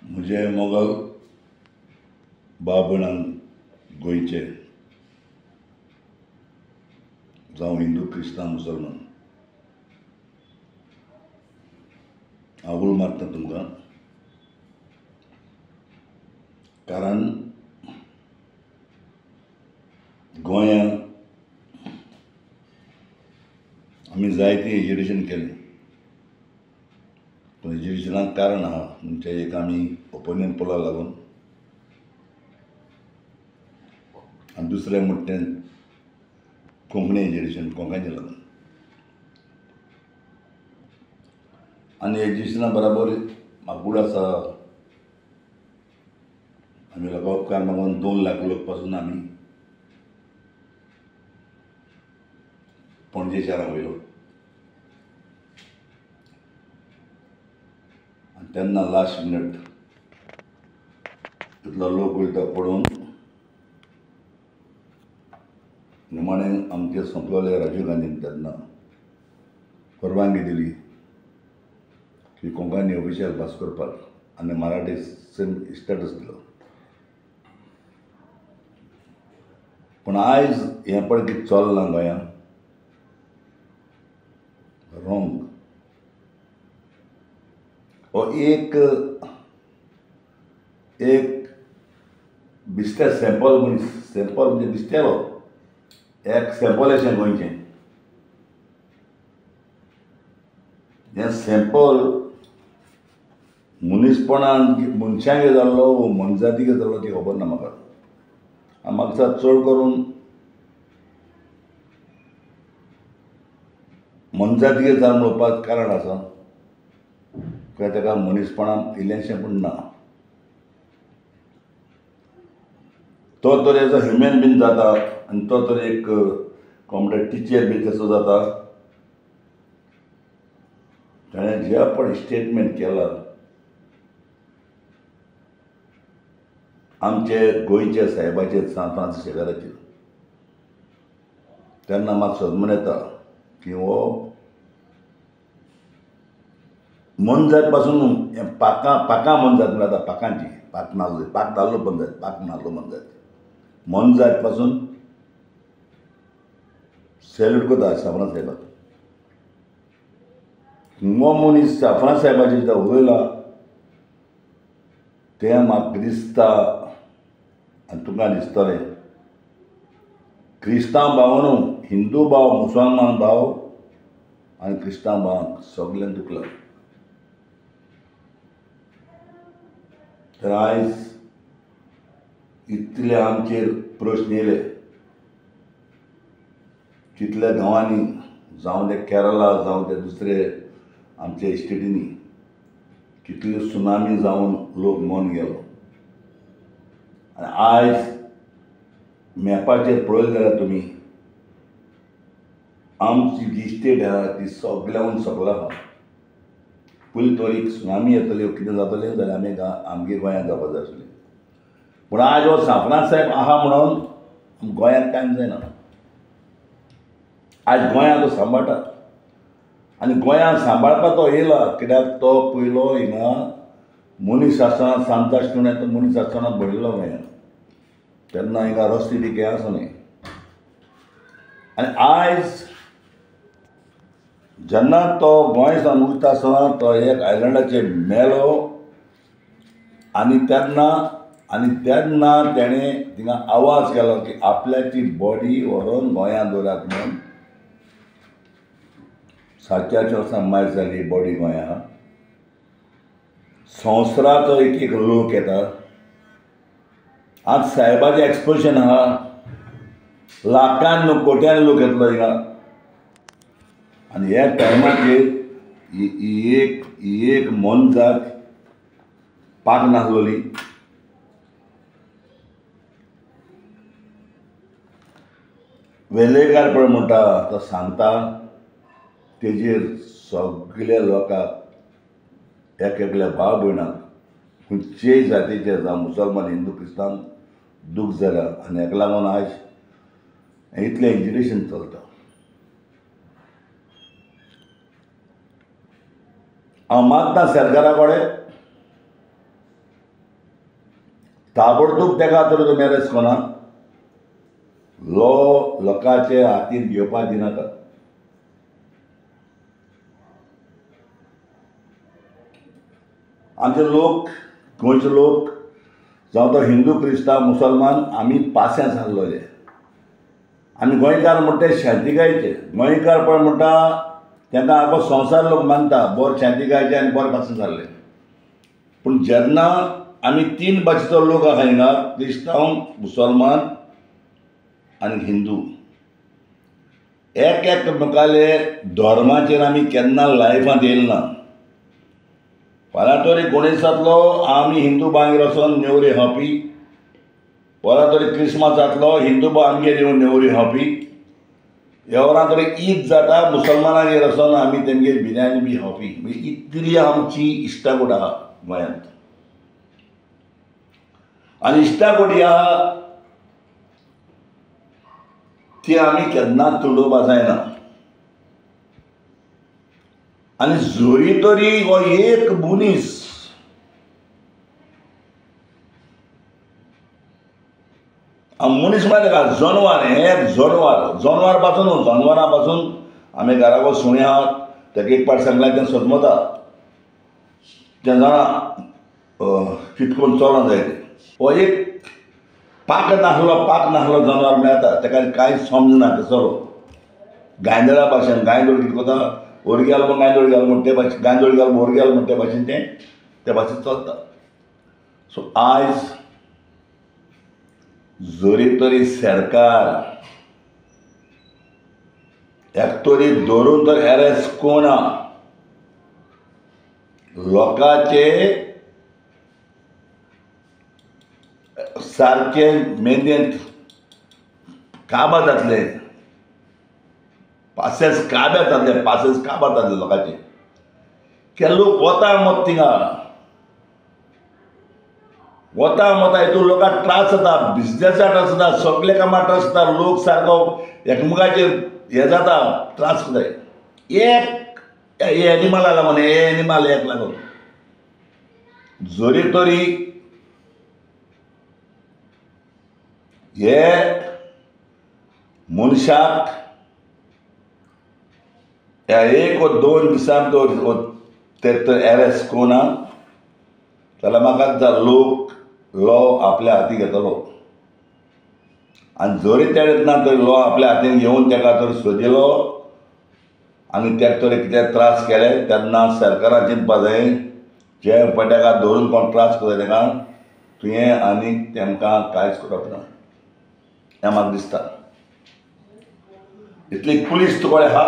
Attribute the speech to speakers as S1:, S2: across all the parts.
S1: म्हजे मोगल भाव भयणांक गोंयचे जावं हिंदू क्रिस्तांव मुसलमान हांव उलो मारता तुमकां कारण गोंयांत आमी जायती एज्युकेशन केलें पूण एज्युकेशनाक कारण आहा म्हणजे एक आमी ओपिनियन पोला लागून आनी दुसरें म्हणटा तें कोंकणी एज्युकेशन कोंकणीचे लागून आनी एज्युकेशना बराबर म्हाका गूड आसा आमी लोकां उपकार मागून 2 लाख लोक पासून आमी पणजे शाराक वयलो आनी तेन्ना लास्ट मिनट इतलो लोक वयता पळोवन निमाणें आमचे संपलोले राजीव गांधीन तेन्ना परवानगी दिली की कोंकणी ऑफिशियल भास करपाक आनी मराठी सेम स्टेटस दिलो पूण आयज हें पळय कितें चललां गोंयांत रॉंग हो एक बिस्ते सॅम्पल म्हणजे बिस्तेलो एक सॅम्पल अशें गोंयचें हें सॅम्पल मनीसपणान मनशांक जाल्लो मनजातीक जाल्लो ती खबर ना म्हाका म्हाका दिसता चड करून मनजातीक जावन उलोवपाक कारण आसा कित्याक ताका मनीसपणान इल्लेंशें पूण ना तो तर एज अ ह्युमन बीन जाता आनी तो तर एक कॉम्पिटेंट टिचर बी तसो जाता ताणें जे पण स्टेटमेंट केला आमचे गोंयचे साहेबाचेर सांत फ्रांसीस शेवेराचेर तेन्ना म्हाका सदमन येता की हो मनजात पासून पाकां मनजात म्हणटा आतां पाकांची पाक नाल्लो मनजात पाक नाल्लो मनजात मनजात पासून सॅल्यूट करता साफ्रांस साहेबाक हो मनीस साफ्रांस साहेबाचेर जो उलयला तें म्हाका दिसता आनी तुका दिसतलें क्रिस्तांव भावानू हिंदू भाव मुसलमान भाव आनी क्रिस्तांव भावांक सगळ्यांक दुखला तर आयज इतले आमचेर प्रश्न येयले कितल्या गांवांनी जावं ते केरला जावं ते दुसरे आमचे स्टेटींनी कितल्यो सुनामी जावन लोक मरून गेलो आनी आयज मॅपाचेर पळयलें जाल्यार तुमी आमची जी स्टेट आहा ती सगळ्यांक सकयल आहा पयलीं तर एक सुनामी येतली कितें जातलें जाल्यार आमगे गोंयांत जावपाक जाय आसलें पूण आयज हो साफ्रांस साहेब आहा म्हणून गोंयांत कांयच जायना आयज गोंयांत तो सांबाळटा आनी गोंयांत सांबाळपाक तो येयला कित्याक तो पयलो हिंगा मनीस आसतना सांत आसतना तो मनीस आसतना बळिल्लो गोंयांत तेन्ना हिंगा रस्ते बी कांय आसनाय आनी आयज जेन्ना तो गोंय सावन वयता आसतना तो एक आयलंडाचेर मेलो आनी तेन्ना तेणें थिंगा आवाज केलो की आपल्याची बॉडी व्हरून गोंयांत दवरात म्हणून 700 वर्सां मायज जाली बॉडी गोंयांत संवसाराचो एक लोक येता आज साहेबाचें एक्सपोजिशन आहा लाखान न्हू कोट्यान लोक येतलो हिंगा आनी ह्या टायमाचेर ही एक मनजात पाक नासलोली वेलेकार पळय म्हणटा तो सांगता तेजेर सगळ्या लोकांक एकल्या भाव भयणाक खंयचेय जातीचे जावं मुसलमान हिंदू क्रिस्तांव दूख जाल्या आनी हेका लागून आयज इतलें एज्युकेशन चलता हांव मागता सरकारा कडेन ताबडतोब तेका तर तुमी अरेस्ट कोना लोकांचे हातीन घेवपाक दिनाका. आमचे लोक गोंयचे लोक जावं तो हिंदू क्रिस्तांव मुसलमान आमी पास्यां जाल्लोले. आमी गोंयकार म्हणटा ते शांतिकायेचे. गोंयकारपण म्हणटा तांकां आपलो संवसार लोक मानता बोर शांतिकायेचे आनी बोरे पास्यां जाल्ले. पूण जेन्ना आमी 3 भाशेचो लोक आहा हिंगा क्रिस्तांव मुसलमान आनी हिंदू एकामेकाले धर्माचेर आमी केन्ना लायफांत येयले ना. फाल्यां तरी गणेशांतलो आमी हिंदू बांगेर वचोन नेवऱ्यो खावपी, परत तरी क्रिस्मसांतलो हिंदू बांगेर येवन नेवऱ्यो खावपी, ह्या वरां तरी ईद जाता मुसलमानागेर वचोन आमी तेंगेर बिर्याणी बी खावपी. म्हणजे इतली आमची इश्टागोट आहा गोंयांत. आनी इश्टागोटी आहा ती आमी केन्नाच तुडोवपा जायना. आनी जोरी तरी हो एक मनीस मनीस म्हळ्यार का जनवार, हें जनवार पासून जनवारां पासून आमी घराको सुणे आहात ताका एक पाट सांगल्यार तें सदमता तें जाणा कितकोन चलोंक जाय तें. हो एक पाक नासलो जनवार मेळटा ताका कांय समजना तें चलो. गांयदोळा भाशेन गांयदोळ कितें कोता ओरगी घाल गांयदोळ घाल म्हण ते भाशेन गांयदोळ घाल ओरगी घाल म्हण ते भाशेन तें त्या भाशेन चलता. सो आयज जोरी तरी सरकार एकतरी धरून तर अरेस्ट कोना लोकांचे सारके मेंदेंत काबार जातले, पासेस काब्यात जातले लोकांचे. के लोक वता मत थिंगा हितून लोकांक त्रास जाता, बिजनेसाक त्रास जाता, सगळे कामाक त्रास जाता. लोक सारको एकमेकाचेर हे जाता, त्रास जाय. एक एनिमला लागून एनिमल एक लागून जोरी तरी हे मनशाक ह्या 1 वा 2 दिसांत ते तर अरेस्ट कोना जाल्यार म्हाका दिसता लोक लॉ आपल्या हाती घेतलो. आनी जरी तेन्ना तरी लॉ आपल्या हातीन घेवन ताका तर सोदिलो आनी ताका तरी कितें त्रास केले तेन्ना सरकारान चिंतपा जाय जे पट्याका धरून कोण त्रास करता ताका तुवें आनीक तेमकां कांयच करप ना. हें म्हाका दिसता. इतली पुलीस तुकोडे आहा,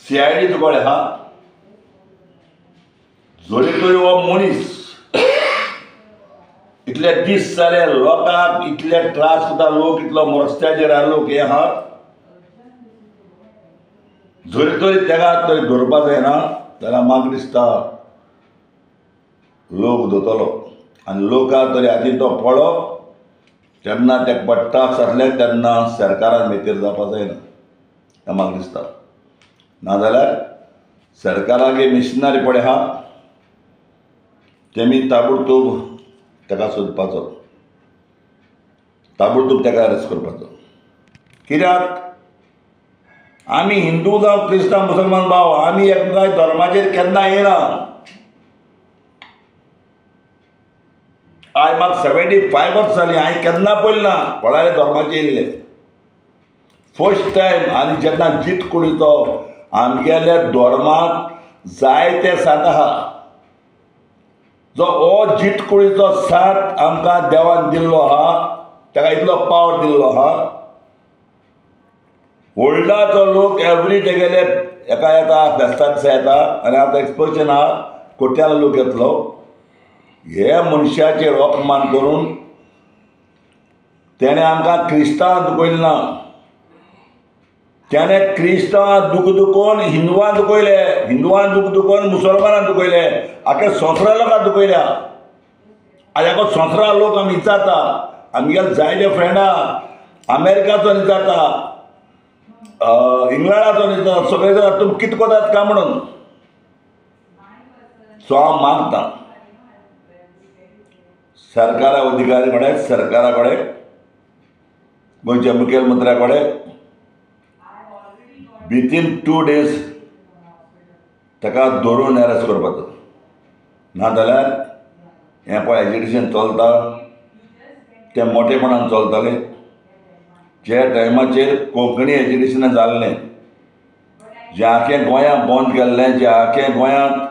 S1: CID तुकोडे आहा, जोरी तरी हो मनीस इतले दीस जाले लोकांक इतले त्रास करता, लोक इतलो रस्त्याचेर लोक हे आहा, जोरी तरी तेका तरी धरपा जायना जाल्यार म्हाका दिसता लोक धरतलो. आनी लोकांक तरी हातीन तो पडप जेन्ना तेका त्रास जातले तेन्ना सरकारान मेतेर जावपा जायना हें म्हाका दिसता. नाजाल्यार सरकारागे मिशनरी पडे आहा तेमी ताबडतोब ताका सोदपाचो, ताबडतोब ताका अरेस्ट करपाचो. कित्याक आमी हिंदू जावं क्रिस्तांव मुसलमान भाव आमी एकामेकाच्या धर्माचेर केन्ना येना. आयज म्हाका 75 वर्सां जालीं हांवें केन्ना पळयलें ना कोणाले धर्माचेर येयल्ले. First time. आनी जेन्ना जीत कुडीचो आमगेल्या धर्माक जायते साथ आहा जो हो जीत कुडीचो साथ आमकां देवान दिल्लो आहा ताका इतलो पावर दिल्लो आहा. वर्ल्डाचो लोक एवरी डे गेले एका येता फेस्ता दिसा येता आनी आतां एक्सपोजिशन आहा कोट्यान लोक येतलो. हे मनशाचेर अपमान करून तेणें आमकां क्रिस्तांवां दुखयलें ना, त्याने क्रिस्तांवां दुखोवन हिंदुवां दुखयले, हिंदुवां दुखोवन मुसलमानां दुखयले, आख्या संवसारा लोकांक दुखयल्या. आनी ह्या संवसारा लोक आमी जाता आमगेले जायते फ्रेंडा अमेरिकाचो जाता, इंग्लंडाचो जाता, सगळे जाता तुमी कितें कोतात काय म्हणून. सो हांव मागतां सरकारा अधिकारी कडेन सरकारा कडेन गोंयच्या मुखेलमंत्र्या कडेन विथीन 2 days ताका धरून अरेस्ट करपाचो नाजाल्यार हें पळय एज्युकेशन चलता तें मोठेपणान चलतलें. जे टायमाचेर कोंकणी एज्युकेशन जाल्लें जें आख्खें गोंयांत बंद केल्लें, जें आख्खें गोंयांत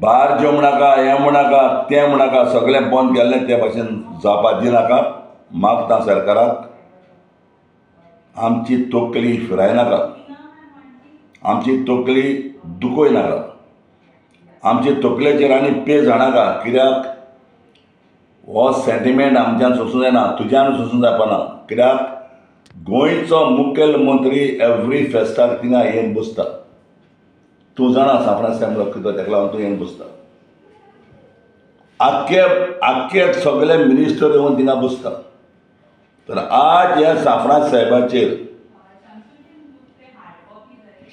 S1: भायर जेवंक नाका, हें म्हणनाका तें म्हणनाका सगळें बंद केल्लें ते भाशेन जावपाक दिनाका. मागता सरकाराक आमची तकली फिरायनाका, आमची तकली दुखोय नाका, आमचे तकलेचेर आनी पेज हाडनाका. कित्याक हो सेंटिमेंट आमच्यान सोंसूं जायना, तुज्यान सोंसूं जावपाना. कित्याक गोंयचो मुखेलमंत्री एवरी फेस्टाक थिंगा येवन बसता. तूं जाणा सांफ्रां असेंब्लो कितें ताका लागून तूं येवन बसता. आख्खे सगळे मिनिस्टर येवन थिंगा बसता. तर आज ह्या सांफ्रां साहेबाचेर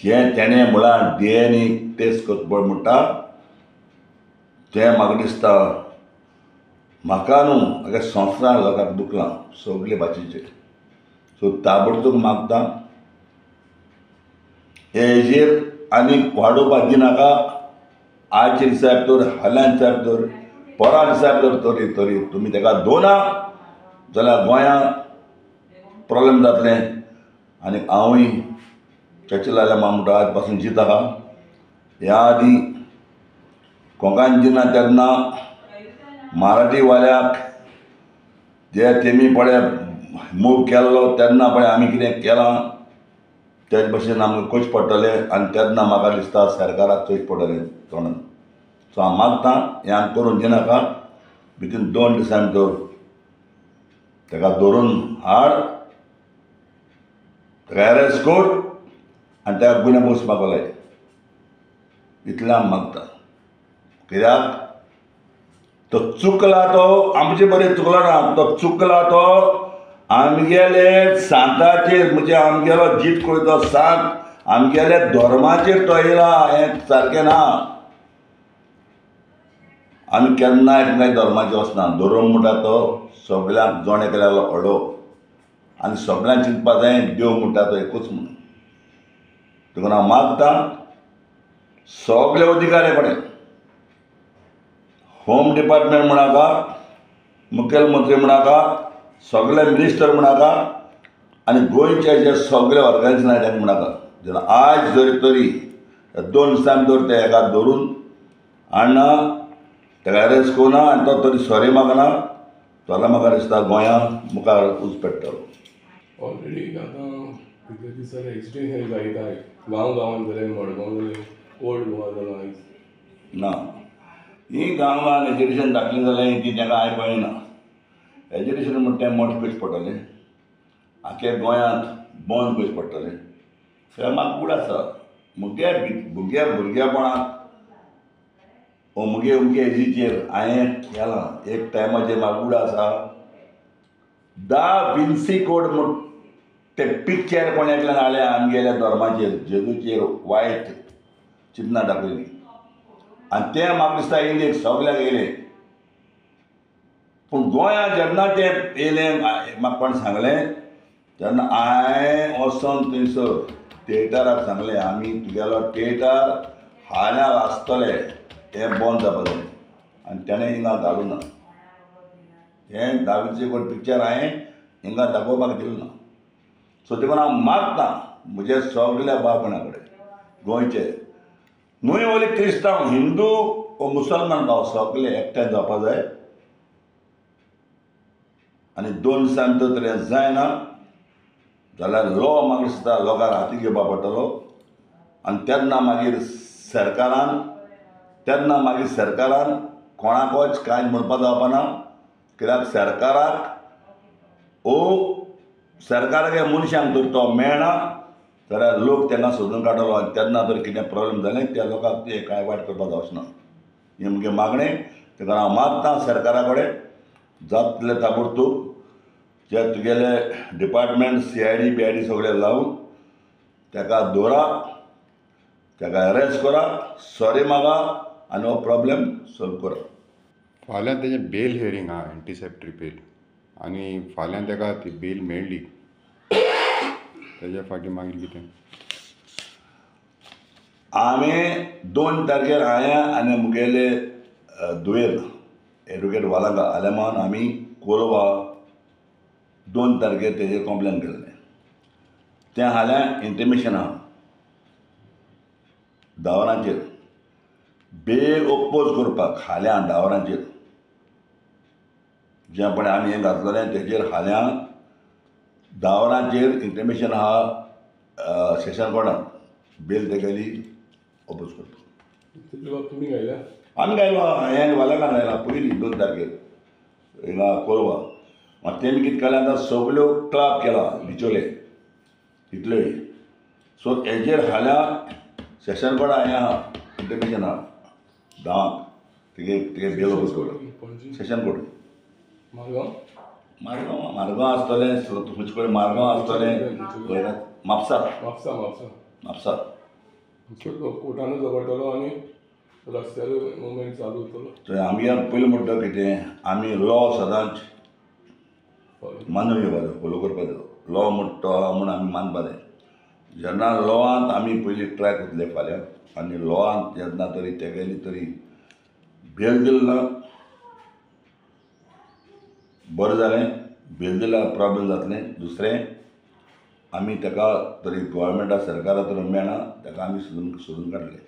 S1: जें तेणें म्हळां DNA टेस्ट करचो म्हणटा तें म्हाका दिसता म्हाका न्हू म्हाका संवसार लोकांक दुखलां सगळे भाशेचेर. सो ताबडतोब मागता हेजेर आनी वाडोवपाक दिनाका. आयचे दिसा तर फाल्यां दिसा तर परा दिसा तर तरी तुमी ताका दोना जाल्यार गोंयांत प्रॉब्लेम जातलें. आनी हांवूय चर्चिल लायल्या म्हणटा आज पासून जीत आहा. ह्या आदी कोंकण जिना तेन्ना मराठी वाल्याक जे तेमी पळय मूव केल्लो तेन्ना पळय आमी कितें केलां तेच भशेन आमकां कोच पडटलें. आनी तेन्ना म्हाका दिसता सरकाराक चोयच पडटलें तोंडान. सो हांव मागतां हें आमी करून दिनाका. विथीन 2 दिसां भितर ताका धरून हाड, ताका अरेस्ट कर आनी ताका गुन्यांव बसपाक लाय. इतलें हांव मागता. कित्याक तो चुकला, तो आमचे बरें चुकलो ना, तो चुकला तो आमगेले सांताचेर म्हणजे आमगेलो जीत कोयतो सांत आमगेले धर्माचेर तो येयला. हें सारकें ना. आमी केन्नाय खंय धर्माचेर वचना. धर्म म्हणटा तो सगळ्यांक जोणे केलेलो व्हडो आनी सगळ्यांक चिंतपाक जाय देव म्हणटा तो एकूच म्हणून. देखून हांव मागतां सगळे अधिकारी कडेन होम डिपार्टमेंट म्हणाका, मुखेलमंत्री म्हणाका, सगळे मिनिस्टर म्हणाका आनी गोंयचे जे सगळे ऑर्गनायजेशन आहाय तांकां म्हणाका जाल्यार आज जरी तरी 2 दिसां भितर ते हेका धरून हाडना, ताका अरेस्ट कोना आनी तो तरी सॉरी मागना जाल्यार म्हाका दिसता गोंयांत मुखार उज पेट्टलो.
S2: ऑलरेडी आतां कितले दीस जाले एज्युकेशन हें जायताय गांवांत जालें, मडगांव जालें, ओल्ड गोवा जालां आयज
S1: ना. ही गांवांत एज्युकेशन दाखलें जालें ती ताका आयकूंक ना. एज्युकेशन म्हणटा तें मोठें करचें पडटलें. आख्या गोंयांत बंद करचें पडटलें. तें म्हाका कूड आसा. मुगे भुरगेपणांत अमके एजीचेर हांवें केलां. एक टायमाचेर म्हाका कूड आसा दा विन्सी कोड म्हूण ते पिक्चर कोणेंतल्यान हाडलें आमगेल्या धर्माचेर जेजूचेर वायट चिंतनां दाखयलीं आनी तें म्हाका दिसता इंडियेक सगळ्याक येयलें. पूण गोंयांत जेन्ना तें येयलें म्हाका कोण सांगलें तेन्ना हांवें वचोन थंयसर थिएटराक सांगलें आमी तुगेलो थिएटर हाल्यार आसतलें हें बंद जावपाक जाय. आनी तेणें हिंगा घालूं ना. हें दाविची कोण पिक्चर हांवें हिंगा दाखोवपाक दिलें ना. सो देखून हांव मागतां म्हजे सगळ्या भाव भयणां कडेन गोंयचे न्हूय ओली क्रिस्तांव, हिंदू वो मुसलमान भाव सगळे एकठांय जावपाक जाय. आनी 2 दिसां भितर तर हें जायना जाल्यार लॉ म्हाका दिसता लोकांक हातीक घेवपाक पडटलो. आनी तेन्ना मागीर सरकारान कोणाकोच कांय म्हणपाक जावपाना. कित्याक सरकाराक हे मनशांक तर तो मेळना जाल्यार लोक तांकां सोदून काडटलो आनी तेन्ना तर कितें प्रॉब्लेम जालें त्या लोकांक ते कांय वायट करपाक जावचना. हें म्हगे मागणें. देखून हांव मागतां सरकारा कडेन जाता तितलें ताबडतोब जे तुगेले डिपार्टमेंट CID BID सगळे लावन ताका दवरा, ताका अरेस्ट करा, सॉरी मागा आनी हो प्रॉब्लेम सॉल्व करा.
S3: फाल्यां तेजें बेल हियरींग आहा एंटीसेप्टरी बेल आनी फाल्यां ताका ती बेल मेळ्ळी तेज्या फाटीं मागीर कितें
S1: हांवें 2 तारखेर हांवें आनी मुगेले दुयेर एडवोकेट वालांगा आलेमान आमी कोलवा 2 तारखेर तेजेर कंप्लेन केल्लें तें हाल्यां इंटिमेशन आहा दावरांचेर बेल ओपोज करपाक हाल्यां दावरांचेर जेपणे आमी हें घातलेलें तेजेर हाल्यां दावरांचेर इंटिमेशन आहा सेशन कोर्टान बेल तेगेली ओपोज करपाक
S2: तितले बाब तुमी घायल्या
S1: आमी गायलो हांवें आनी वालांका गायला पयलीं 2 तारखेर हिंगा कोलवा मागीर तेमी कितें केलें आतां सगल्यो क्लाब केला बिचोले इतल्योय सो हेजेर हाल्यां सेशन कोर्टा हें आहा इंटिमेशन आहा धांक तेगे बेल ओपोज करता
S2: पणजी
S1: सेशन कोर्ट
S2: मारगांव
S1: मारगांव आसतलें तुमचे कडेन मारगांव आसतलें म्हापसा
S2: म्हापसा म्हापसा
S1: म्हापसा
S2: कोर्टानूच दवरतलो आनी रस्त्यार मुवमेंट चालू उरतलो
S1: थंय आमी पयलीं म्हणटा कितें आमी लॉ सदांच मानून घेवपा जाय फोलो करपा जाय लॉ म्हणटा म्हूण आमी मानपा जाय जेन्ना लॉवांत आमी पयलीं ट्राय करतले फाल्यां आनी लॉवांत जेन्ना तरी तेगेली तरी बेल दिलना बरें जालें बेल दिल्यार प्रॉब्लेम जातलें दुसरें आमी ताका तरी गोवोरमेंटा सरकारा तरी मेळना ताका आमी सोदून काडलें